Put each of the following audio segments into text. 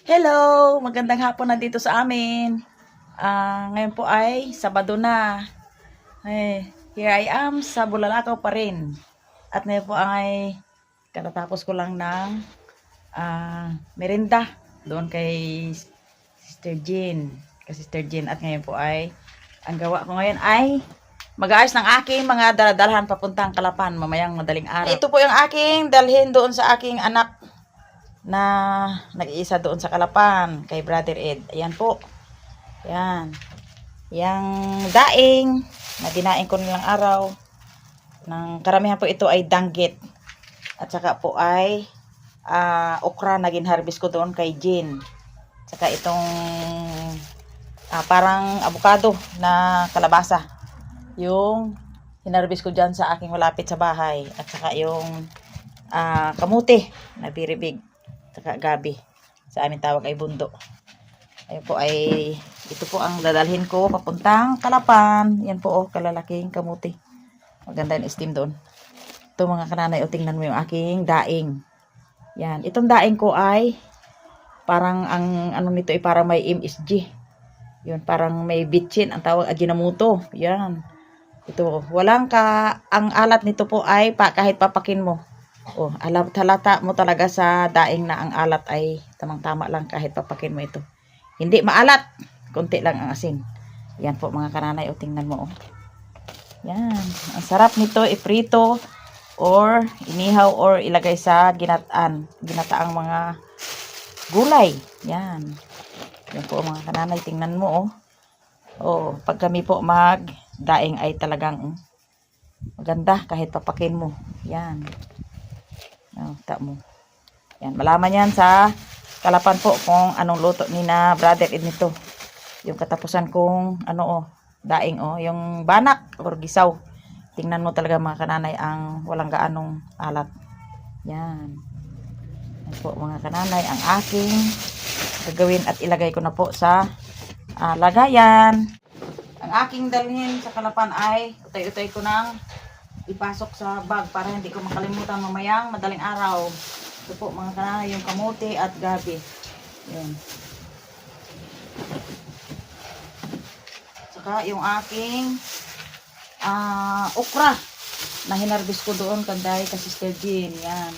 Hello! Magandang hapon na dito sa amin. Ngayon po ay Sabado na. Here I am sa Bulalakaw pa rin. At ngayon po ay katatapos ko lang ng merinda doon kay Sister Jean. At ngayon po ay ang gawa ko ngayon ay mag-aayos ng aking mga daladalhan papuntang Kalapan mamayang madaling araw. Ito po yung aking dalhin doon sa aking anak na nag-iisa doon sa Kalapan kay Brother Ed. Ayan po. Ayan. Yang daing na dinaing ko nilang araw. Karamihan po ito ay danggit. At saka po ay okra na ginharvest ko doon kay Jean. Saka itong parang avocado na kalabasa. Yung hinarvest ko dyan sa aking malapit sa bahay. At saka yung kamuti na biribig. Saka gabi. Sa amin tawag ay bundo. Ayun po ay, ito po ang dadalhin ko papuntang Kalapan. Yan po oh, kalalaking kamuti. Maganda yung steam doon. Ito mga kananay, o tingnan mo yung aking daing. Yan. Itong daing ko ay, parang ang ano nito ay parang may MSG. Yun, parang may bitchin. Ang tawag Ajinomoto. Yan. Ito, ang alat nito po ay kahit papakin mo. Oh, halata mo talaga sa daing na ang alat ay tamang-tama lang kahit papakin mo ito. Hindi maalat. Kunti lang ang asin. Yan po mga kananay. O tingnan mo. Oh. Yan. Ang sarap nito iprito or inihaw or ilagay sa ginataang mga gulay. Yan. Yan po mga kananay. Tingnan mo. Oh. Oh, pag kami po daing ay talagang maganda kahit papakin mo. Yan. Oh, mo. Yan, malaman yan sa Kalapan po kung anong luto ni na Brother Ed nito. Yung katapusan kong daing yung banak or gisaw. Tingnan mo talaga mga kananay ang walang gaanong alat. Yan. Yan po mga kananay ang aking gagawin at ilagay ko na po sa lagayan. Ang aking dalhin sa Kalapan ay utay-utay ko ng ipasok sa bag para hindi ko makalimutan mamayang madaling araw. Ito po mga kananay yung kamote at gabi. Yan. Saka yung aking okra na hinarvest ko doon kanday ka Sister Jean. Yan.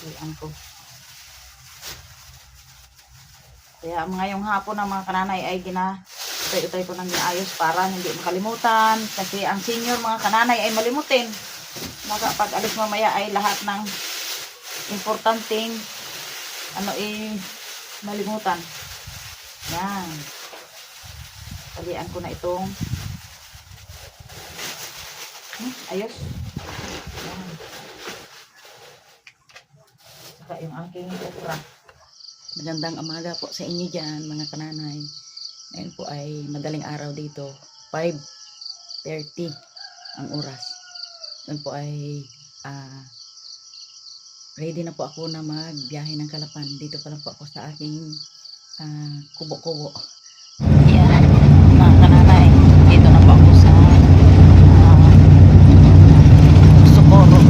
Ayan po. Kaya ngayong hapon ng mga kananay ay utay-utay ko nang ayos para hindi makalimutan. Kasi ang senior mga kananay ay malimutin. Pag alis mamaya ay lahat ng importanteng malimutan. Yan. Talian ko na itong ayos. Yan. Saka yung aking okra. Magandang umaga po sa inyo dyan mga kananay. Ngayon po ay madaling araw dito. 5:30 ang oras. Ngayon po ay ready na po ako na magbiyahe ng Kalapan. Dito pa lang po ako sa aking kubo-kubo. Yan, mga kananay. Dito na po ako sa Socorro.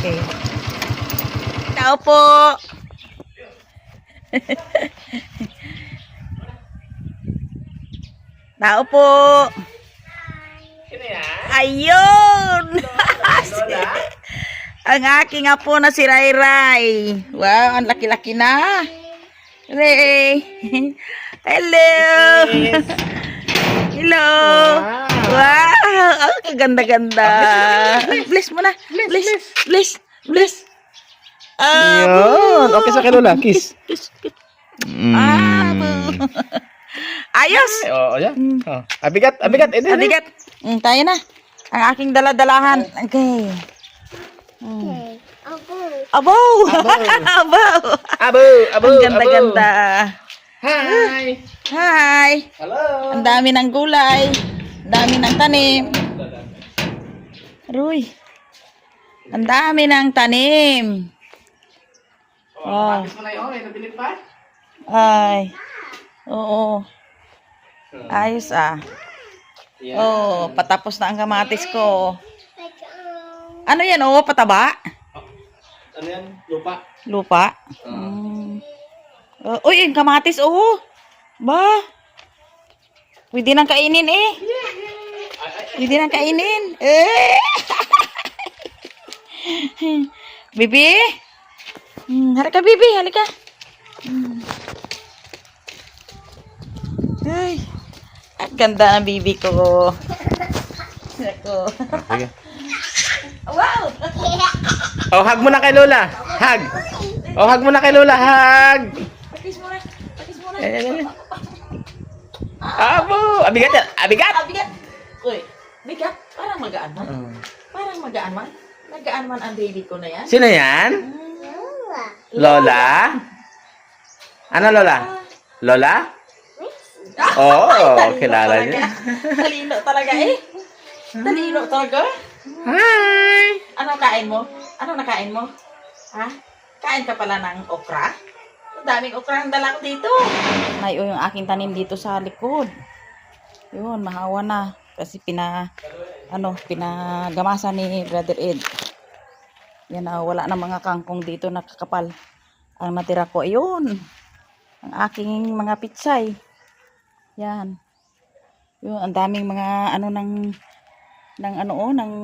Okay. Tao po. Tao po. Ayun. Ang aking apo na si Ray Ray. Wow, ang laki-laki na. Ray. Hello. Hello. Wow. Ang kaganda-ganda. Bless mo na. Bless. Yun. Okay sa kay Lola. Kiss. Kiss. Ayos. Oo, yan. Oh. Abigat. Abigat. Tayo na. Ang aking daladalahan. Okay. Abo. Ang ganda-ganda. Hi. Hi. Hello. Ang dami ng gulay. Ang dami ng tanim. Ruy. Ang dami ng tanim. Oh. Mo na yun. Nabilib pa? Ay. Oo. Ayos ah. Oh, patapos na ang kamatis ko. Ano yan oh, pataba? Ano yan? Lupa. Lupa? Uy, ang kamatis oh. Ba? Pwede nang kainin eh. Pwede nang kainin. Bibi? Halika Bibi, halika. Ay, ang ganda ng bibi ko. Ako. Sige. Wow! Oh, hug mo na kay Lola. Hug. Oh, hug mo na kay Lola. Hug. Pakis mo na. Abo. Abigat yan. Abigat. Bigat. Uy, bigat. Parang magaan man. Parang magaan man. Magaan man ang baby ko na yan. Sino yan? Lola? Ano Lola? Lola? Oh, kilala niya. Talino talaga eh. Talino talaga. Hi. Ano kain mo? Ano nakain mo? Ha? Kain ka pala ng okra? Ang daming okra ang dala ko dito. Ay, yung aking tanim dito sa likod. Yun, mahawa na. Kasi pinagamasan ni Brother Ed. Yan na, wala na mga kangkong dito nakakapal. Ang natira ko, ayun. Ang aking mga pitsay. Yan. Yun, ang daming mga ng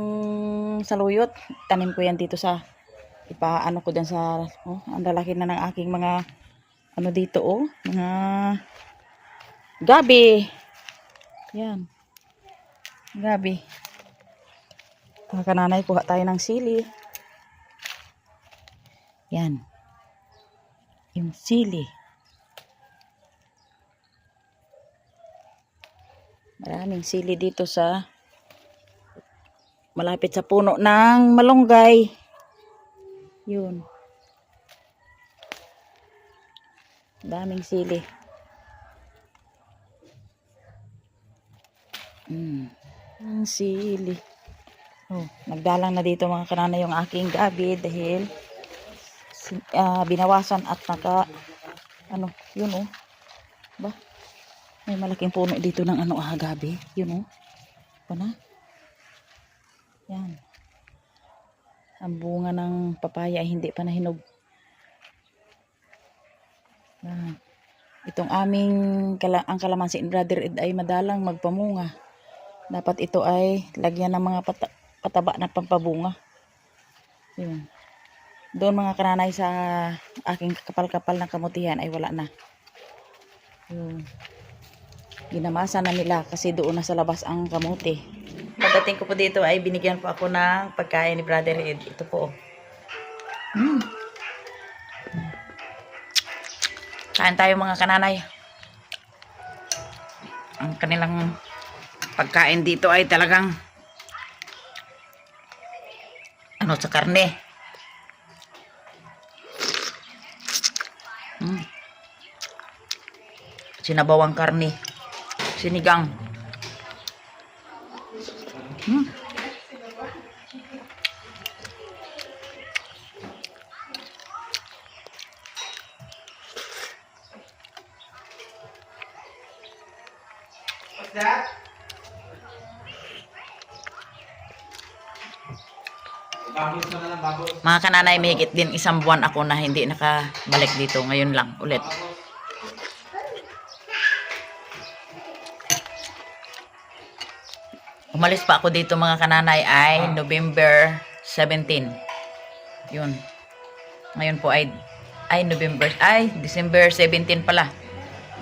saluyot. Tanim ko yan dito sa ipaano ko dyan sa ang lalaki na ng aking mga dito mga gabi. Yan. Gabi. Mga kananay, kuha tayo ng sili. Yan. Yung sili. Maraming sili dito sa malapit sa puno ng malunggay. Yun. Daming sili. Ang sili. Oh, nagdalang na dito mga kanana yung aking gabi dahil binawasan at yun ba? May malaking puno dito ng gabi. Yun na. Yan. Ang bunga ng papaya ay hindi pa nahinog. Itong aming ang kalamansi in Brother Ed ay madalang magpamunga. Dapat ito ay lagyan ng mga pataba na pampabunga. Yun. Doon mga kananay sa aking kapal-kapal na kamutihan ay wala na. Yun. Ginamasa na nila kasi doon na sa labas ang kamuti. Pagdating ko po dito ay binigyan po ako ng pagkain ni Brother Ed. Ito po. Kain tayo mga kananay. Ang kanilang pagkain dito ay talagang sa karne. Sinabawang karne. Sinigang. What's that? Mga kananay, mahigit din 1 buwan ako na hindi nakabalik dito. Ngayon lang ulit. Umalis pa ako dito mga kananay ay November 17. Yun. Ngayon po ay December 17 pala.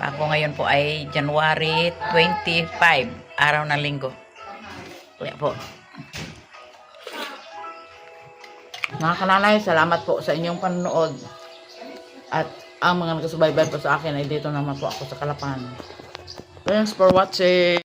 Ako ngayon po ay January 25, araw ng linggo. Kaya po. Mga kananay, salamat po sa inyong panonood. At ang mga nagsubaybay po sa akin ay dito naman po ako sa Kalapan. Thanks for watching.